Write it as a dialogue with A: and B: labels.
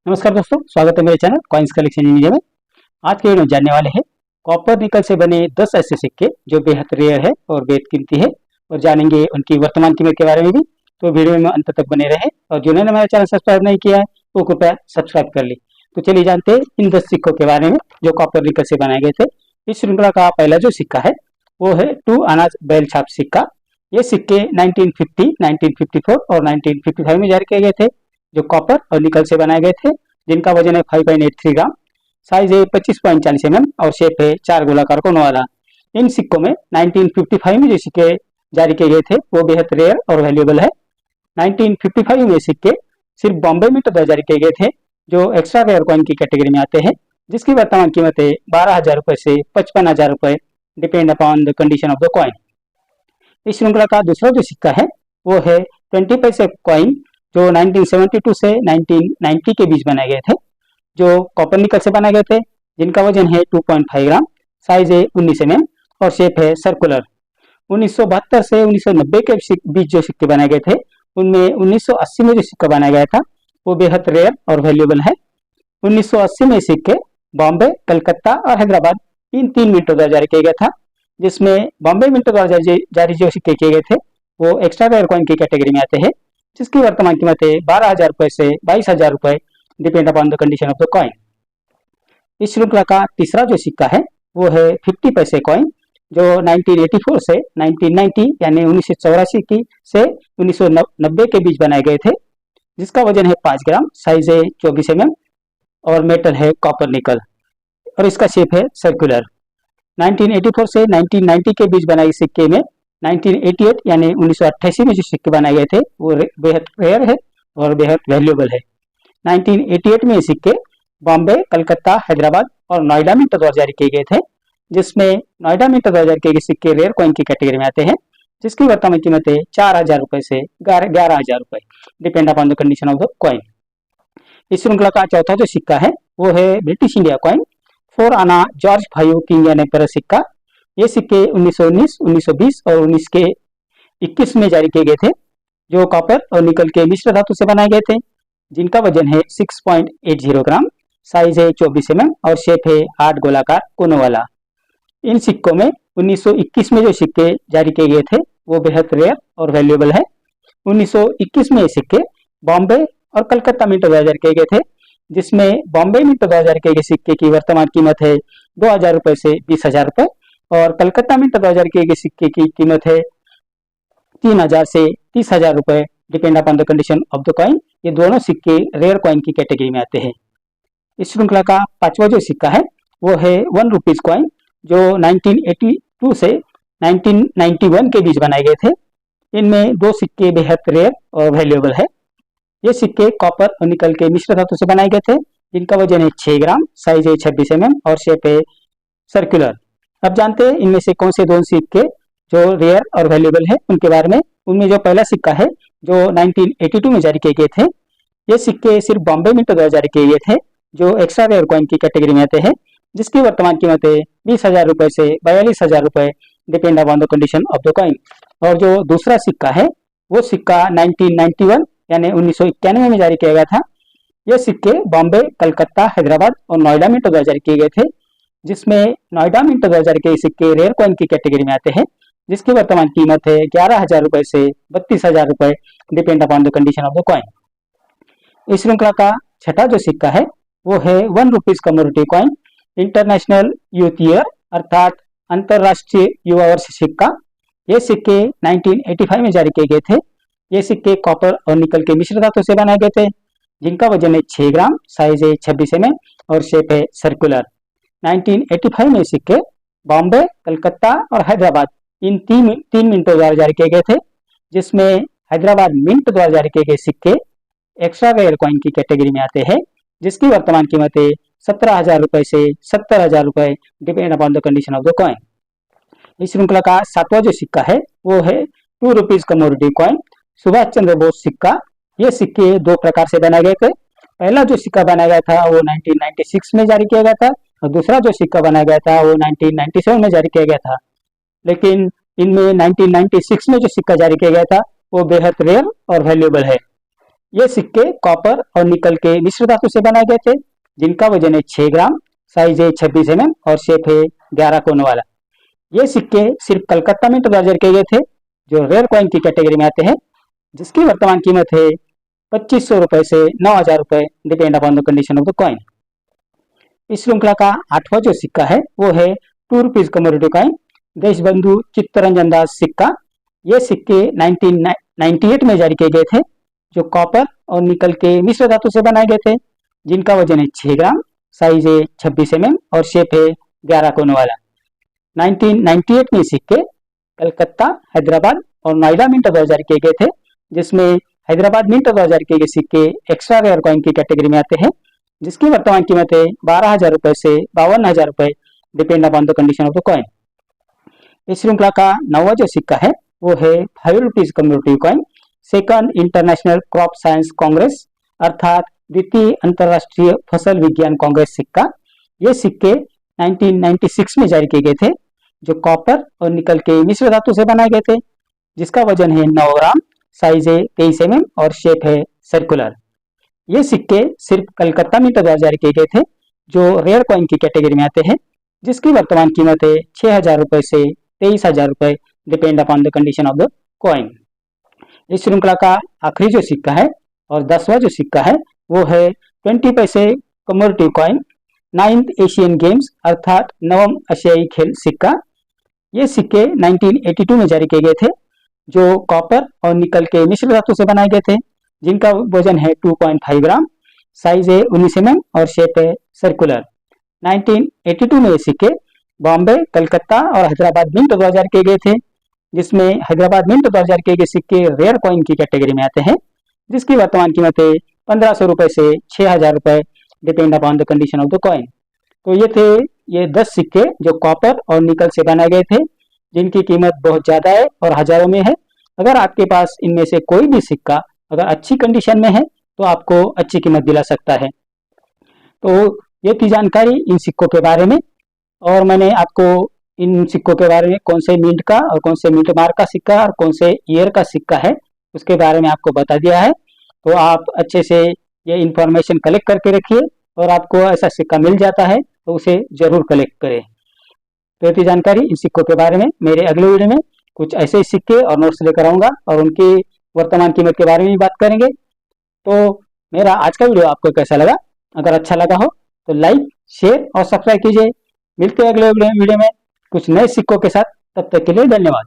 A: नमस्कार दोस्तों, स्वागत है मेरे चैनल कॉइन्स कलेक्शन इंडिया में। आज के वीडियो में जानने वाले हैं कॉपर निकल से बने 10 ऐसे सिक्के जो बेहद रेयर है और बेहद कीमती है, और जानेंगे उनकी वर्तमान कीमत के बारे में भी। तो वीडियो में अंत तक बने रहे, और जिन्होंने हमारा चैनल सब्सक्राइब नहीं किया है वो कृपया सब्सक्राइब कर ली। तो चलिए जानते हैं इन 10 सिक्कों के बारे में जो कॉपर निकल से बनाए गए थे। इस श्रृंखला का पहला जो सिक्का है वो है 2 आना बैल छाप सिक्का। ये सिक्के 1950, 1954 और 1955 में जारी किए गए थे, जो कॉपर और निकल से बनाए गए थे, जिनका वजन है 5.83 ग्राम, साइज है 25.40 mm और शेप है 4 गोलाकार कोनों वाला। इन सिक्कों में 1955 में जो सिक्के जारी किए गए थे वो बेहद रेयर और वैल्यूएबल है। 1955 में सिक्के सिर्फ बॉम्बे मिंट द्वारा जारी किए गए थे, जो एक्स्ट्रा रेयर कॉइन की कैटेगरी में आते हैं, जिसकी वर्तमान कीमत है 12,000 रुपए से 55,000 रुपए, depend upon the condition of the coin. इस श्रृंखला का दूसरा जो सिक्का है वो है 20 पैसे कॉइन, जो 1972 से 1990 के बीच बनाए गए थे, जो कॉपर निकल से बनाए गए थे, जिनका वजन है 2.5 ग्राम, साइज है 19 mm और शेप है सर्कुलर। 1972 से 1990 के बीच जो सिक्के बनाए गए थे, उनमें 1980 में जो सिक्का बनाया गया था वो बेहद रेयर और वैल्यूएबल है। 1980 में सिक्के बॉम्बे, कलकत्ता और हैदराबाद इन 3 मिनटों द्वारा जारी किया गया था, जिसमें बॉम्बे मिंटों द्वारा जारी जो सिक्के किए गए थे वो एक्स्ट्रा रेयर कॉइन की कैटेगरी में आते हैं, जिसकी वर्तमान कीमत है 12,000 रुपए से 22,000 रुपए, depend upon the condition of the coin. इस श्रृंखला का तीसरा जो सिक्का है वो है 50 पैसे कॉइन, जो 1984 से 1990 यानी 1984 की से 1990 के बीच बनाए गए थे, जिसका वजन है 5 ग्राम, साइज है 24 mm और मेटल है कॉपर निकल, और इसका शेप है सर्कुलर। 1984 से 1990 के बीच बनाए सिक्के में 1988 यानी 1988 में जो सिक्के बनाए गए थे वो बेहद रेयर है और बेहद वैल्यूएबल है। 1988 में ये सिक्के बॉम्बे, कलकत्ता, हैदराबाद और नोएडा मिंट द्वारा जारी किए गए थे, जिसमें नोएडा मिंट द्वारा जारी किए गए सिक्के रेयर कॉइन की कैटेगरी में आते हैं, जिसकी वर्तमान कीमत है 4,000 रुपए से 11,000 रुपए, depend upon the condition of the coin. इस श्रृंखला का चौथा जो सिक्का है वो है ब्रिटिश इंडिया कॉइन, 4 आना George five king and emperor सिक्का। ये सिक्के 1919, 1920 और 1921 में जारी किए गए थे, जो कॉपर और निकल के मिश्र धातु से बनाए गए थे, जिनका वजन है 6.80 ग्राम, साइज है 24 mm और शेप है 8 गोलाकार कोनों वाला। इन सिक्कों में 1921 में जो सिक्के जारी किए गए थे वो बेहद रेयर और वैल्यूएबल है। 1921 में ये सिक्के बॉम्बे और कलकत्ता मिंट द्वारा जारी किए गए थे, जिसमें बॉम्बे मिंट द्वारा जारी किए गए सिक्के की वर्तमान कीमत है 2,000 रुपए से 20,000 रुपए, और कलकत्ता मिंट द्वारा जारी किए गए सिक्के की कीमत है 3,000 से 30,000 रुपए, depend upon the condition of the coin. ये दोनों सिक्के रेयर कॉइन की कैटेगरी में आते हैं। इस श्रृंखला का पांचवा जो सिक्का है वो है 1 रुपीज कॉइन, जो 1982 से 1991 के बीच बनाए गए थे। इनमें 2 सिक्के बेहद रेयर और वैल्यूएबल है। ये सिक्के कॉपर और निकल के मिश्र धातु से बनाए गए थे, जिनका वजन है 6 ग्राम, साइज है 26 mm और शेप है सर्कुलर। अब जानते हैं इनमें से कौन से 2 सिक्के जो रेयर और वैल्यूएबल है उनके बारे में। उनमें जो पहला सिक्का है जो 1982 में जारी किए गए थे, ये सिक्के सिर्फ बॉम्बे मिंट द्वारा जारी किए गए थे, जो एक्स्ट्रा रेयर कॉइन की कैटेगरी में आते हैं, जिसकी वर्तमान कीमत है 20,000 रुपए से 42,000 रुपए, depend upon the condition of the coin. और जो दूसरा सिक्का है वो सिक्का 1991 यानी 1991 में जारी किया गया था। ये सिक्के बॉम्बे, कलकत्ता, हैदराबाद और नोएडा मिंट द्वारा जारी किए गए थे, जिसमें नोएडा मिंट द्वारा जारी किए सिक्के रेयर कॉइन की कैटेगरी में आते हैं, जिसकी वर्तमान कीमत है 11,000 रुपए से 32,000 रुपए, depend upon the condition of the coin. इस श्रृंखला का छठा जो सिक्का है वो है 1 rupees community coin, international youth year अर्थात अंतरराष्ट्रीय युवा वर्ष सिक्का। ये सिक्के 1985 में जारी किए गए थे। ये सिक्के कॉपर और निकल के मिश्र धातु से बनाए गए थे, जिनका वजन है 6 ग्राम, साइज है 26 mm और शेप है सर्कुलर। 1985 में सिक्के बॉम्बे, कलकत्ता और हैदराबाद इन तीन मिंटों द्वारा जारी किए गए थे, जिसमें हैदराबाद मिंट द्वारा जारी किए गए सिक्के एक्स्ट्रा रेयर कॉइन की कैटेगरी में आते हैं, जिसकी वर्तमान कीमत है 17,000 रुपए से 70,000 रुपए, depend upon the condition of the coin. इस श्रृंखला का सातवां जो सिक्का है वो है 2 rupees commodity coin, Subhash Chandra Bose सिक्का। ये सिक्के 2 प्रकार से बनाए गए थे। पहला जो सिक्का बनाया गया था वो 1996 में जारी किया गया था, और दूसरा जो सिक्का बनाया गया था वो 1997 में जारी किया गया था। लेकिन इनमें 1996 में जो सिक्का जारी किया गया था वो बेहद रेयर और वैल्यूएबल है। ये सिक्के कॉपर और निकल के मिश्र धातु से बनाए गए थे, जिनका वजन है 6 ग्राम, साइज है 26 और शेप है 11 कोनों वाला। ये सिक्के सिर्फ कलकत्ता में जारी किए गए थे, जो रेयर कॉइन की कैटेगरी में आते हैं, जिसकी वर्तमान कीमत है 2500 रुपए से 9000 रुपए, depend upon the condition of the coin. इस श्रृंखला का 8वां जो सिक्का है वो है 2 rupees commodity coin, Deshbandhu Chittaranjan Das सिक्का। ये सिक्के 1998 में जारी किए गए थे, जो कॉपर और निकल के मिश्र धातु से बनाए गए थे, जिनका वजन है 6 ग्राम, साइज है 26 और शेप है 11 कोनों वाला। 1998 में सिक्के कलकत्ता, हैदराबाद और नोएडा मिंट द्वारा जारी किए गए थे, जिसमें हैदराबाद मिंट द्वारा जारी किए गए सिक्के एक्स्ट्रा रेयर कॉइन की कैटेगरी में आते हैं, जिसकी वर्तमान कीमत है 12,000 रुपए से 52,000 रुपए, depend upon the condition of the coin. इस श्रृंखला का 9वां जो सिक्का है वो है 5 rupees community coin, second international crop science Congress, अर्थात द्वितीय अंतरराष्ट्रीय फसल विज्ञान कांग्रेस सिक्का। ये सिक्के 1996 में जारी किए गए थे, जो कॉपर और निकल के मिश्र धातु से बनाए गए थे, जिसका वजन है 9 ग्राम, साइज है 23 और शेप है सर्कुलर। ये सिक्के सिर्फ कलकत्ता में जारी किए गए थे, जो रेयर कॉइन की कैटेगरी में आते हैं, जिसकी वर्तमान कीमत है 6,000 रुपए से 23,000 रुपए, depend upon the condition of the coin. इस श्रृंखला का आखिरी जो सिक्का है और 10वां जो सिक्का है वो है 20 पैसे commodity coin, 9th Asian games, अर्थात 9वां एशियाई खेल सिक्का। ये सिक्के 1982 में जारी किए गए थे, जो कॉपर और निकल के मिश्र धातु से बनाए गए थे, जिनका वजन है 2.5 ग्राम, साइज है 19 और शेप है सर्कुलर। 1982 में ये सिक्के बॉम्बे, कलकत्ता और हैदराबाद मिंट द्वारा जारी किए गए थे, जिसमें हैदराबाद मिंट द्वारा जारी किए गए सिक्के रेयर कॉइन की कैटेगरी में आते हैं, जिसकी वर्तमान कीमत है 1500 रुपए से 6,000 रुपए, depend upon the condition of the coin. तो ये थे ये 10 सिक्के जो कॉपर और निकल से बनाए गए थे, जिनकी कीमत बहुत ज्यादा है और हजारों में है। अगर आपके पास इनमें से कोई भी सिक्का अगर अच्छी कंडीशन में है तो आपको अच्छी कीमत दिला सकता है। तो ये थी जानकारी इन सिक्कों के बारे में, और मैंने आपको इन सिक्कों के बारे में कौन से मिंट का और कौन से मिंट मार्क का सिक्का और कौन से ईयर का सिक्का है उसके बारे में आपको बता दिया है। तो आप अच्छे से ये इंफॉर्मेशन कलेक्ट करके रखिए, और आपको ऐसा सिक्का मिल जाता है तो उसे जरूर कलेक्ट करें। तो ये जानकारी इन सिक्कों के बारे में। मेरे अगले वीडियो में कुछ ऐसे ही सिक्के और नोट्स लेकर आऊंगा और उनकी वर्तमान कीमत के बारे में भी बात करेंगे। तो मेरा आज का वीडियो आपको कैसा लगा? अगर अच्छा लगा हो तो लाइक, शेयर और सब्सक्राइब कीजिए। मिलते हैं अगले वीडियो में कुछ नए सिक्कों के साथ। तब तक के लिए धन्यवाद।